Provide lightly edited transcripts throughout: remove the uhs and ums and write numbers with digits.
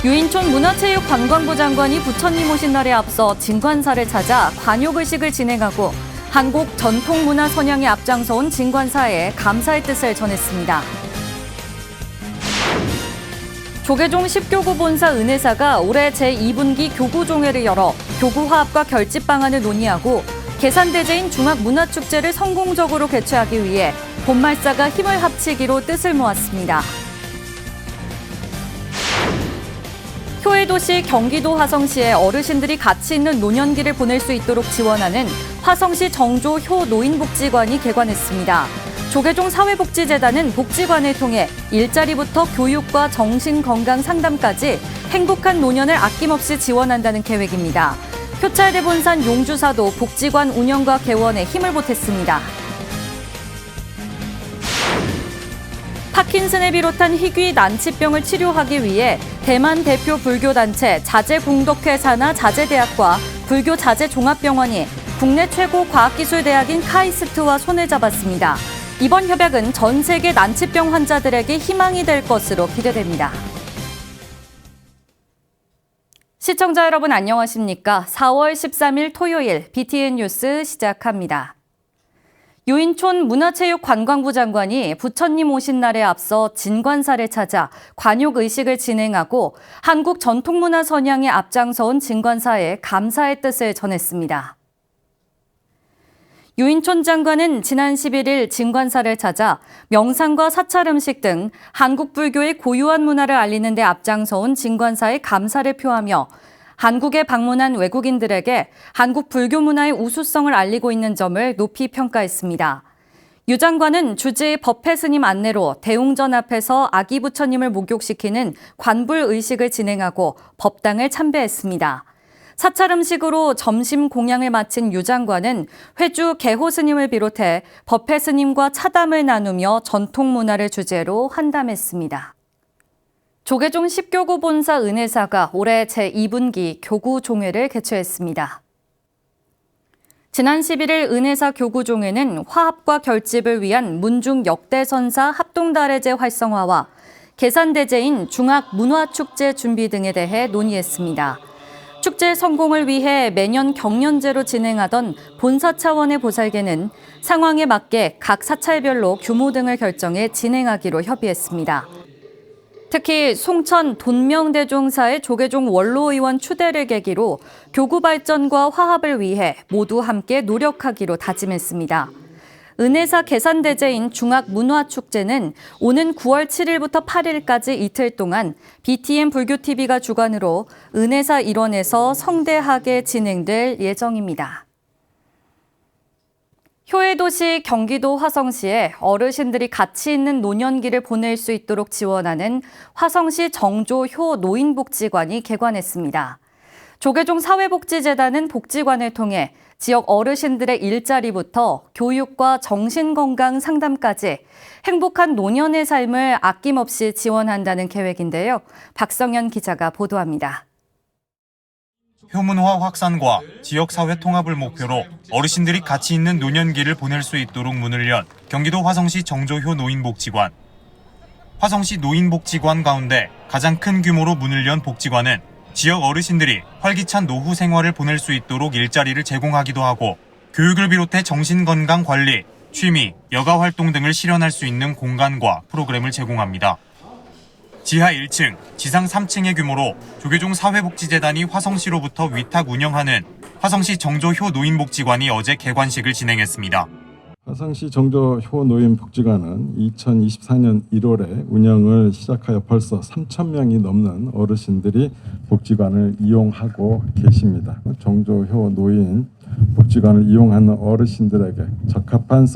유인촌 문화체육관광부 장관이 부처님 오신 날에 앞서 진관사를 찾아 관욕의식을 진행하고 한국 전통문화 선양에 앞장서온 진관사에 감사의 뜻을 전했습니다. 조계종 10교구 본사 은혜사가 올해 제2분기 교구종회를 열어 교구 화합과 결집 방안을 논의하고 계산대제인 중학문화축제를 성공적으로 개최하기 위해 본말사가 힘을 합치기로 뜻을 모았습니다. 효의도시 경기도 화성시에 어르신들이 가치 있는 노년기를 보낼 수 있도록 지원하는 화성시 정조 효노인복지관이 개관했습니다. 조계종 사회복지재단은 복지관을 통해 일자리부터 교육과 정신건강 상담까지 행복한 노년을 아낌없이 지원한다는 계획입니다. 효찰대본산 용주사도 복지관 운영과 개원에 힘을 보탰습니다. 파킨슨을 비롯한 희귀 난치병을 치료하기 위해 대만 대표 불교단체 자재공덕회 산하자재대학과 불교자재종합병원이 국내 최고 과학기술대학인 카이스트와 손을 잡았습니다. 이번 협약은 전 세계 난치병 환자들에게 희망이 될 것으로 기대됩니다. 시청자 여러분 안녕하십니까? 4월 13일 토요일 BTN 뉴스 시작합니다. 유인촌 문화체육관광부 장관이 부처님 오신 날에 앞서 진관사를 찾아 관욕의식을 진행하고 한국 전통문화 선양에 앞장서온 진관사에 감사의 뜻을 전했습니다. 유인촌 장관은 지난 11일 진관사를 찾아 명상과 사찰 음식 등 한국 불교의 고유한 문화를 알리는 데 앞장서온 진관사에 감사를 표하며 한국에 방문한 외국인들에게 한국 불교 문화의 우수성을 알리고 있는 점을 높이 평가했습니다. 유 장관은 주지 법회 스님 안내로 대웅전 앞에서 아기 부처님을 목욕시키는 관불 의식을 진행하고 법당을 참배했습니다. 사찰 음식으로 점심 공양을 마친 유 장관은 회주 개호 스님을 비롯해 법회 스님과 차담을 나누며 전통 문화를 주제로 환담했습니다. 조계종 10교구 본사 은혜사가 올해 제2분기 교구종회를 개최했습니다. 지난 11일 은혜사 교구종회는 화합과 결집을 위한 문중 역대선사 합동다래제 활성화와 계산대제인 중학문화축제 준비 등에 대해 논의했습니다. 축제 성공을 위해 매년 경년제로 진행하던 본사 차원의 보살계는 상황에 맞게 각 사찰별로 규모 등을 결정해 진행하기로 협의했습니다. 특히 송천 돈명대종사의 조계종 원로의원 추대를 계기로 교구 발전과 화합을 위해 모두 함께 노력하기로 다짐했습니다. 은혜사 계산대제인 중학문화축제는 오는 9월 7일부터 8일까지 이틀 동안 BTN 불교TV가 주관으로 은혜사 일원에서 성대하게 진행될 예정입니다. 효의도시 경기도 화성시에 어르신들이 가치 있는 노년기를 보낼 수 있도록 지원하는 화성시 정조 효노인복지관이 개관했습니다. 조계종 사회복지재단은 복지관을 통해 지역 어르신들의 일자리부터 교육과 정신건강 상담까지 행복한 노년의 삶을 아낌없이 지원한다는 계획인데요. 박성현 기자가 보도합니다. 효문화 확산과 지역사회 통합을 목표로 어르신들이 가치 있는 노년기를 보낼 수 있도록 문을 연 경기도 화성시 정조효 노인복지관. 화성시 노인복지관 가운데 가장 큰 규모로 문을 연 복지관은 지역 어르신들이 활기찬 노후 생활을 보낼 수 있도록 일자리를 제공하기도 하고 교육을 비롯해 정신건강 관리, 취미, 여가 활동 등을 실현할 수 있는 공간과 프로그램을 제공합니다. 지하 1층, 지상 3층의 규모로 조계종 사회복지재단이 화성시로부터 위탁 운영하는 화성시 정조효 노인복지관이 어제 개관식을 진행했습니다. 화성시 정조효 노인복지관은 2024년 1월에 운영을 시작하여 벌써 3,000명이 넘는 어르신들이 복지관을 이용하고 계십니다. 정조효 노인 복지관을 이용하는 어르신들에게 적합한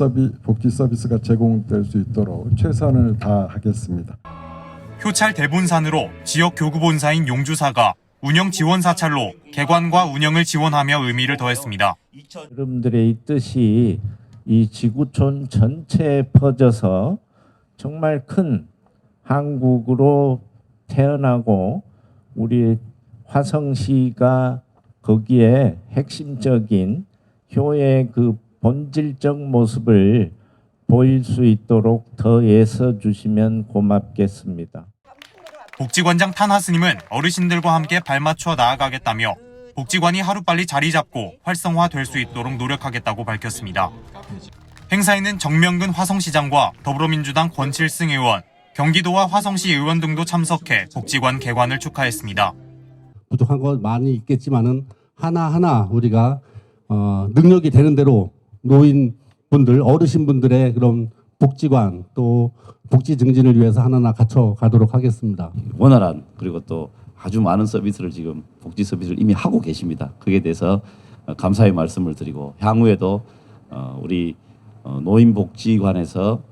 복지 서비스가 제공될 수 있도록 최선을 다하겠습니다. 효찰 대본산으로 지역 교구 본사인 용주사가 운영 지원 사찰로 개관과 운영을 지원하며 의미를 더했습니다. 여러분들의 이 뜻이 이 지구촌 전체에 퍼져서 정말 큰 한국으로 태어나고 우리 화성시가 거기에 핵심적인 효의 그 본질적 모습을 보일 수 있도록 더 애써 주시면 고맙겠습니다. 복지관장 탄하 스님은 어르신들과 함께 발맞춰 나아가겠다며 복지관이 하루빨리 자리 잡고 활성화될 수 있도록 노력하겠다고 밝혔습니다. 행사에는 정명근 화성시장과 더불어민주당 권칠승 의원, 경기도와 화성시 의원 등도 참석해 복지관 개관을 축하했습니다. 부족한 것 많이 있겠지만은 하나하나 우리가 능력이 되는 대로 노인분들, 어르신분들의 그런 복지관 또 복지 증진을 위해서 하나하나 갖춰 가도록 하겠습니다. 원활한 그리고 또 아주 많은 서비스를 지금 복지 서비스를 이미 하고 계십니다. 그에 대해서 감사의 말씀을 드리고 향후에도 우리 노인복지관에서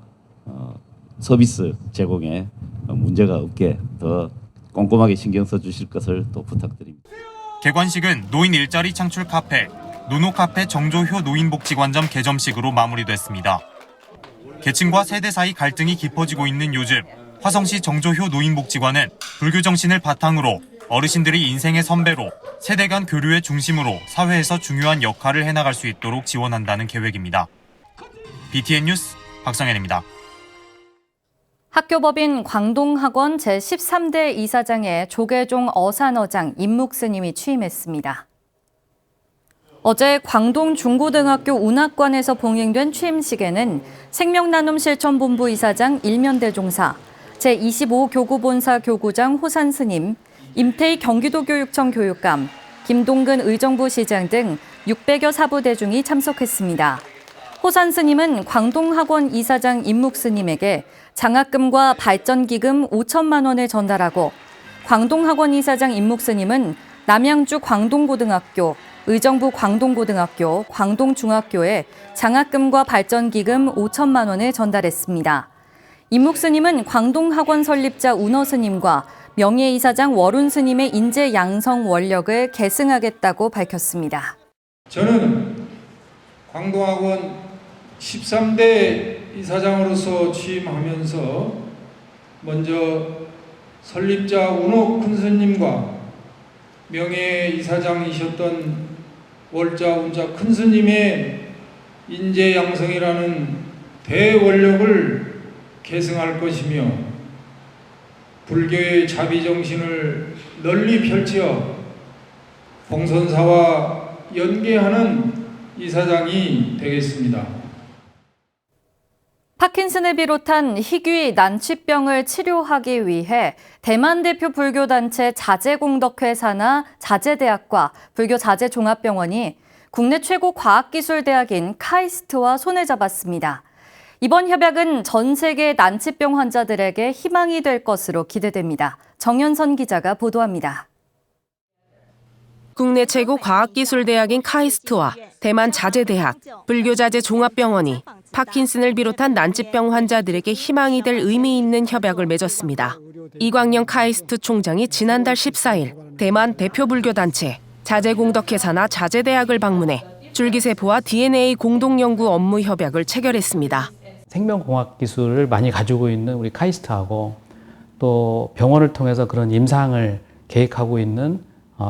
서비스 제공에 문제가 없게 더 꼼꼼하게 신경 써주실 것을 또 부탁드립니다. 개관식은 노인 일자리 창출 카페, 노노카페 정조효 노인복지관점 개점식으로 마무리됐습니다. 계층과 세대 사이 갈등이 깊어지고 있는 요즘 화성시 정조효 노인복지관은 불교 정신을 바탕으로 어르신들이 인생의 선배로 세대 간 교류의 중심으로 사회에서 중요한 역할을 해나갈 수 있도록 지원한다는 계획입니다. BTN 뉴스 박성현입니다. 학교법인 광동학원 제13대 이사장에 조계종 어산어장 임묵스님이 취임했습니다. 어제 광동 중고등학교 운학관에서 봉행된 취임식에는 생명나눔실천본부 이사장 일면대종사, 제25교구본사 교구장 호산스님, 임태희 경기도교육청 교육감, 김동근 의정부 시장 등 600여 사부대중이 참석했습니다. 호산스님은 광동학원 이사장 임묵스님에게 장학금과 발전기금 5천만 원을 전달하고 광동학원 이사장 임묵스님은 남양주 광동고등학교, 의정부 광동고등학교, 광동중학교에 장학금과 발전기금 5천만 원을 전달했습니다. 임묵스님은 광동학원 설립자 운허스님과 명예이사장 월운스님의 인재 양성 원력을 계승하겠다고 밝혔습니다. 저는 광동학원 13대 이사장으로서 취임하면서 먼저 설립자 운호 큰스님과 명예이사장이셨던 월자 운자 큰스님의 인재 양성이라는 대원력을 계승할 것이며 불교의 자비정신을 널리 펼쳐 봉선사와 연계하는 이사장이 되겠습니다. 파킨슨을 비롯한 희귀 난치병을 치료하기 위해 대만 대표 불교단체 자재공덕회 산하 자재대학과 불교자재종합병원이 국내 최고 과학기술대학인 카이스트와 손을 잡았습니다. 이번 협약은 전 세계 난치병 환자들에게 희망이 될 것으로 기대됩니다. 정연선 기자가 보도합니다. 국내 최고 과학기술대학인 카이스트와 대만 자재대학, 불교자재종합병원이 파킨슨을 비롯한 난치병 환자들에게 희망이 될 의미 있는 협약을 맺었습니다. 이광영 카이스트 총장이 지난달 14일 대만 대표 불교단체 자재공덕회 산하 자재대학을 방문해 줄기세포와 DNA 공동연구 업무 협약을 체결했습니다. 생명공학 기술을 많이 가지고 있는 우리 카이스트하고 또 병원을 통해서 그런 임상을 계획하고 있는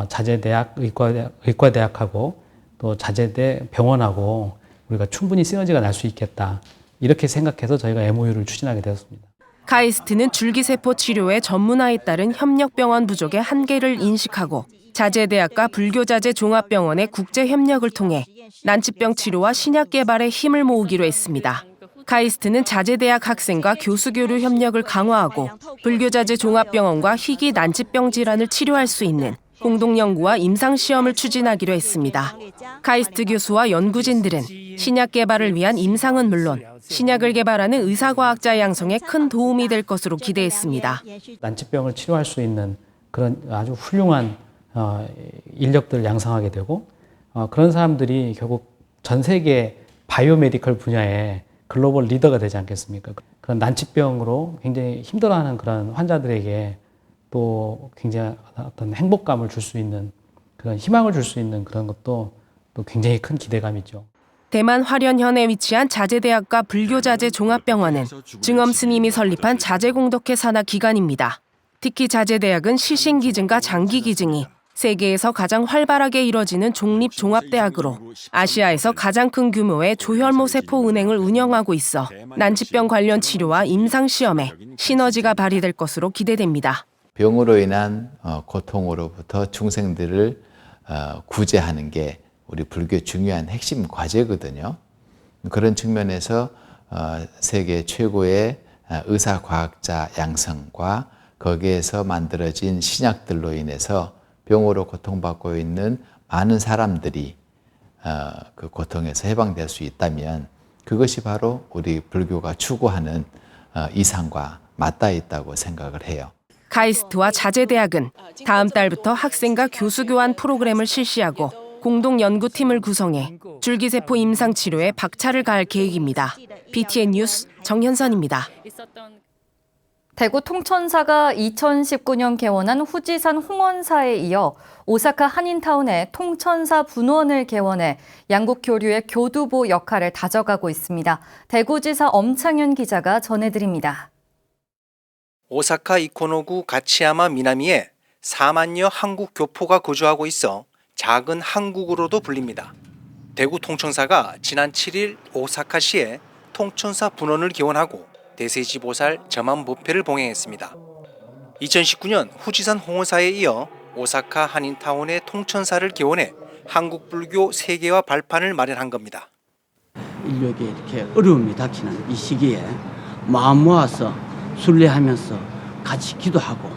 자재대학, 의과대학하고 또 자재대 병원하고 우리가 충분히 시너지가 날 수 있겠다. 이렇게 생각해서 저희가 MOU를 추진하게 되었습니다. 카이스트는 줄기세포 치료의 전문화에 따른 협력병원 부족의 한계를 인식하고 자재대학과 불교자재종합병원의 국제협력을 통해 난치병 치료와 신약 개발에 힘을 모으기로 했습니다. 카이스트는 자재대학 학생과 교수교류 협력을 강화하고 불교자재종합병원과 희귀 난치병 질환을 치료할 수 있는 공동연구와 임상시험을 추진하기로 했습니다. 카이스트 교수와 연구진들은 신약 개발을 위한 임상은 물론 신약을 개발하는 의사과학자 양성에 큰 도움이 될 것으로 기대했습니다. 난치병을 치료할 수 있는 그런 아주 훌륭한 인력들을 양성하게 되고 그런 사람들이 결국 전 세계 바이오메디컬 분야에 글로벌 리더가 되지 않겠습니까? 그런 난치병으로 굉장히 힘들어하는 그런 환자들에게 또 굉장히 어떤 행복감을 줄 수 있는 그런 희망을 줄 수 있는 그런 것도 또 굉장히 큰 기대감이죠. 대만 화련현에 위치한 자재대학과 불교자재종합병원은 증엄 스님이 설립한 자재공덕회 산하 기관입니다. 특히 자재대학은 시신기증과 장기기증이 세계에서 가장 활발하게 이뤄지는 종립종합대학으로 아시아에서 가장 큰 규모의 조혈모 세포 은행을 운영하고 있어 난치병 관련 치료와 임상시험에 시너지가 발휘될 것으로 기대됩니다. 병으로 인한 고통으로부터 중생들을 구제하는 게 우리 불교의 중요한 핵심 과제거든요. 그런 측면에서 세계 최고의 의사과학자 양성과 거기에서 만들어진 신약들로 인해서 병으로 고통받고 있는 많은 사람들이 그 고통에서 해방될 수 있다면 그것이 바로 우리 불교가 추구하는 이상과 맞닿아 있다고 생각을 해요. 카이스트와 자제대학은 다음 달부터 학생과 교수 교환 프로그램을 실시하고 공동 연구팀을 구성해 줄기세포 임상 치료에 박차를 가할 계획입니다. BTN 뉴스 정현선입니다. 대구 통천사가 2019년 개원한 후지산 홍원사에 이어 오사카 한인타운에 통천사 분원을 개원해 양국 교류의 교두보 역할을 다져가고 있습니다. 대구지사 엄창현 기자가 전해드립니다. 오사카 이코노구 가치야마 미나미에 4만여 한국 교포가 거주하고 있어 작은 한국으로도 불립니다. 대구 통천사가 지난 7일 오사카시에 통천사 분원을 개원하고 대세지보살 점암법회를 봉행했습니다. 2019년 후지산 홍원사에 이어 오사카 한인타운의 통천사를 개원해 한국 불교 세계화 발판을 마련한 겁니다. 인류에게 이렇게 어려움이 닥치는 이 시기에 마음 모아서 순례하면서 같이 기도하고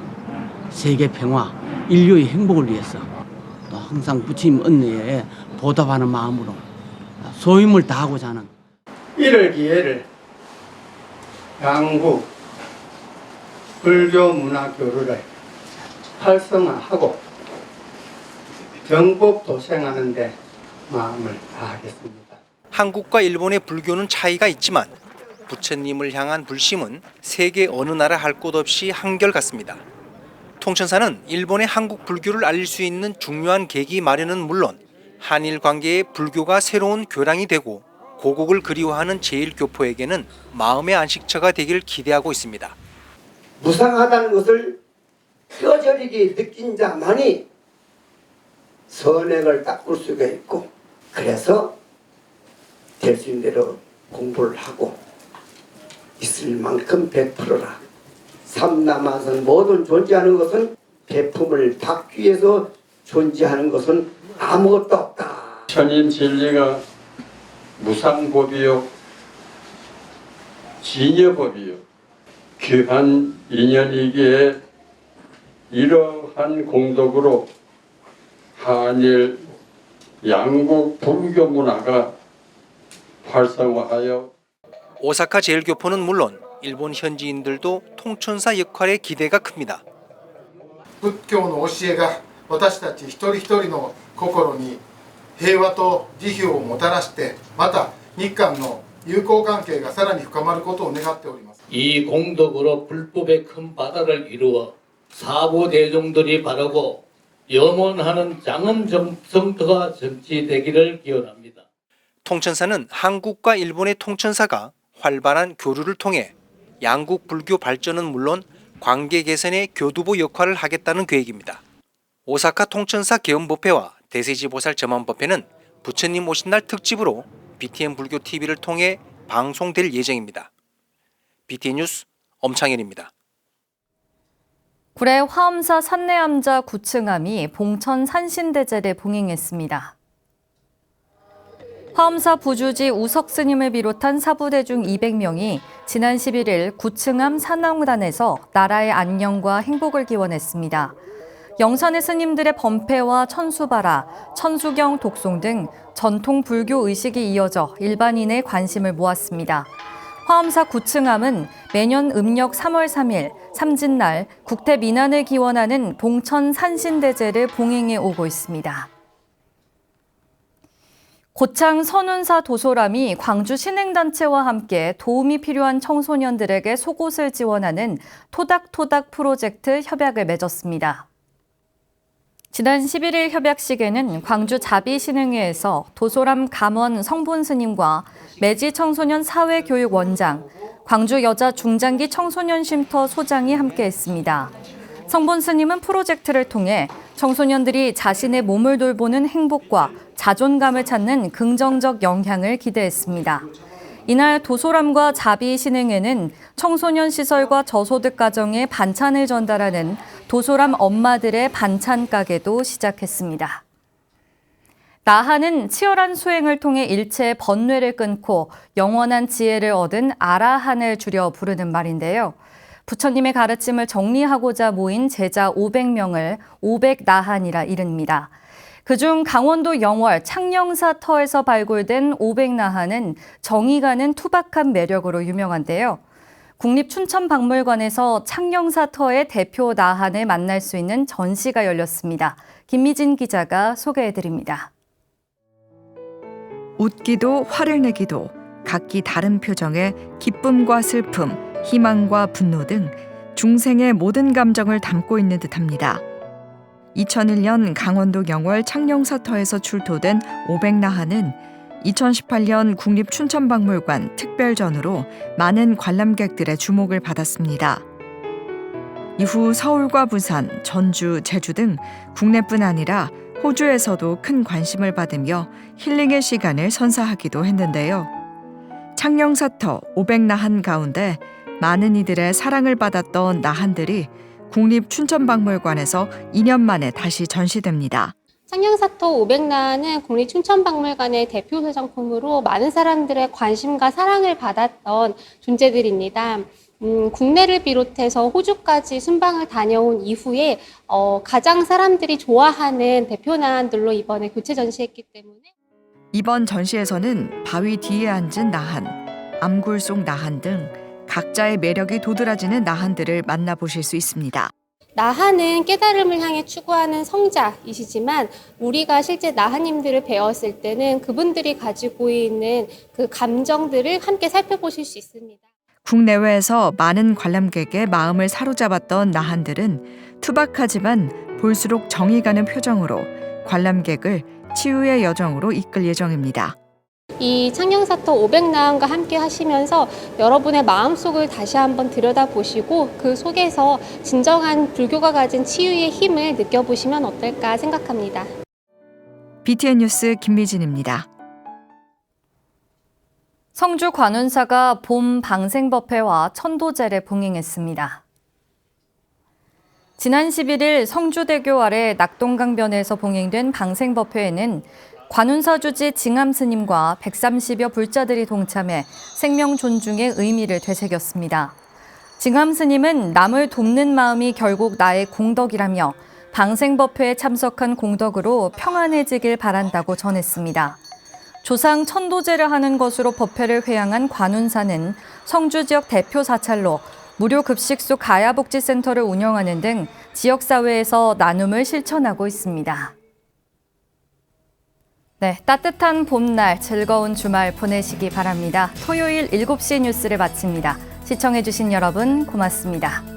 세계 평화, 인류의 행복을 위해서 또 항상 부처님 은혜에 보답하는 마음으로 소임을 다하고자 하는 이럴 기회를 양국 불교 문화 교류를 활성화하고 정복 도생하는 데 마음을 다하겠습니다. 한국과 일본의 불교는 차이가 있지만 부처님을 향한 불심은 세계 어느 나라 할 것 없이 한결같습니다. 통천사는 일본의 한국 불교를 알릴 수 있는 중요한 계기 마련은 물론 한일 관계에 불교가 새로운 교량이 되고 고국을 그리워하는 제1교포에게는 마음의 안식처가 되길 기대하고 있습니다. 무상하다는 것을 뼈저리게 느낀 자만이 선행을 닦을 수가 있고, 그래서 될 수 있는 대로 공부를 하고 있을 만큼 베풀어라. 삼남한선 모든 존재하는 것은 베품을 받기 위해서 존재하는 것은 아무것도 없다. 천인 진리가 무상법이요 진여법이요 귀한 인연이기에 이러한 공덕으로 한일 양국 불교 문화가 활성화하여 오사카 제1교포는 물론 일본 현지인들도 통천사 역할에 기대가 큽니다. 仏教の教えが私たち一人一人の心に平和と慈悲をもたらして、また日韓の友好関係がさらに深まることを願っております。 이 공덕으로 불법의 큰 바다를 이루어 사부 대종들이 바르고 염원하는 장은 성터가 정치되기를 기원합니다. 통천사는 한국과 일본의 통천사가 활발한 교류를 통해 양국 불교 발전은 물론 관계 개선의 교두보 역할을 하겠다는 계획입니다. 오사카 통천사 개원법회와 대세지보살 점암법회는 부처님 오신 날 특집으로 BTN 불교 TV를 통해 방송될 예정입니다. BTN 뉴스 엄창현입니다. 구례 화엄사 산내암자 구층암이 봉천 산신대제를 봉행했습니다. 화엄사 부주지 우석 스님을 비롯한 사부대중 200명이 지난 11일 구층암 산왕단에서 나라의 안녕과 행복을 기원했습니다. 영산의 스님들의 범패와 천수바라, 천수경 독송 등 전통 불교 의식이 이어져 일반인의 관심을 모았습니다. 화엄사 구층암은 매년 음력 3월 3일 삼진날 국태 민안을 기원하는 봉천 산신대제를 봉행해 오고 있습니다. 고창 선운사 도소람이 광주 신행단체와 함께 도움이 필요한 청소년들에게 속옷을 지원하는 토닥토닥 프로젝트 협약을 맺었습니다. 지난 11일 협약식에는 광주 자비신흥회에서 도소람 감원 성본 스님과 매지 청소년 사회교육원장, 광주 여자 중장기 청소년 쉼터 소장이 함께했습니다. 성본 스님은 프로젝트를 통해 청소년들이 자신의 몸을 돌보는 행복과 자존감을 찾는 긍정적 영향을 기대했습니다. 이날 도소람과 자비 신흥회는 청소년 시설과 저소득 가정에 반찬을 전달하는 도소람 엄마들의 반찬 가게도 시작했습니다. 나한은 치열한 수행을 통해 일체의 번뇌를 끊고 영원한 지혜를 얻은 아라한을 줄여 부르는 말인데요. 부처님의 가르침을 정리하고자 모인 제자 500명을 500나한이라 이릅니다. 그중 강원도 영월 창녕사터에서 발굴된 500나한은 정이 가는 투박한 매력으로 유명한데요. 국립춘천박물관에서 창녕사터의 대표 나한을 만날 수 있는 전시가 열렸습니다. 김미진 기자가 소개해드립니다. 웃기도 화를 내기도 각기 다른 표정의 기쁨과 슬픔, 희망과 분노 등 중생의 모든 감정을 담고 있는 듯합니다. 2001년 강원도 영월 창녕사터에서 출토된 500나한은 2018년 국립춘천박물관 특별전으로 많은 관람객들의 주목을 받았습니다. 이후 서울과 부산, 전주, 제주 등 국내뿐 아니라 호주에서도 큰 관심을 받으며 힐링의 시간을 선사하기도 했는데요. 창녕사터 500나한 가운데 많은 이들의 사랑을 받았던 나한들이 국립춘천박물관에서 2년 만에 다시 전시됩니다. 창녕사터 500나한은 국립춘천박물관의 대표 소장품으로 많은 사람들의 관심과 사랑을 받았던 존재들입니다. 국내를 비롯해서 호주까지 순방을 다녀온 이후에 가장 사람들이 좋아하는 대표 나한들로 이번에 교체 전시했기 때문에 이번 전시에서는 바위 뒤에 앉은 나한, 암굴 속 나한 등 각자의 매력이 도드라지는 나한들을 만나보실 수 있습니다. 나한은 깨달음을 향해 추구하는 성자이시지만 우리가 실제 나한님들을 배웠을 때는 그분들이 가지고 있는 그 감정들을 함께 살펴보실 수 있습니다. 국내외에서 많은 관람객의 마음을 사로잡았던 나한들은 투박하지만 볼수록 정이 가는 표정으로 관람객을 치유의 여정으로 이끌 예정입니다. 이 창녕사터 500나한과 함께 하시면서 여러분의 마음속을 다시 한번 들여다보시고 그 속에서 진정한 불교가 가진 치유의 힘을 느껴보시면 어떨까 생각합니다. BTN 뉴스 김미진입니다. 성주 관운사가 봄 방생법회와 천도제를 봉행했습니다. 지난 11일 성주대교 아래 낙동강변에서 봉행된 방생법회에는 관운사 주지 징암 스님과 130여 불자들이 동참해 생명 존중의 의미를 되새겼습니다. 징암 스님은 남을 돕는 마음이 결국 나의 공덕이라며 방생법회에 참석한 공덕으로 평안해지길 바란다고 전했습니다. 조상 천도제를 하는 것으로 법회를 회양한 관운사는 성주 지역 대표 사찰로 무료 급식소 가야복지센터를 운영하는 등 지역사회에서 나눔을 실천하고 있습니다. 네, 따뜻한 봄날 즐거운 주말 보내시기 바랍니다. 토요일 7시 뉴스를 마칩니다. 시청해주신 여러분 고맙습니다.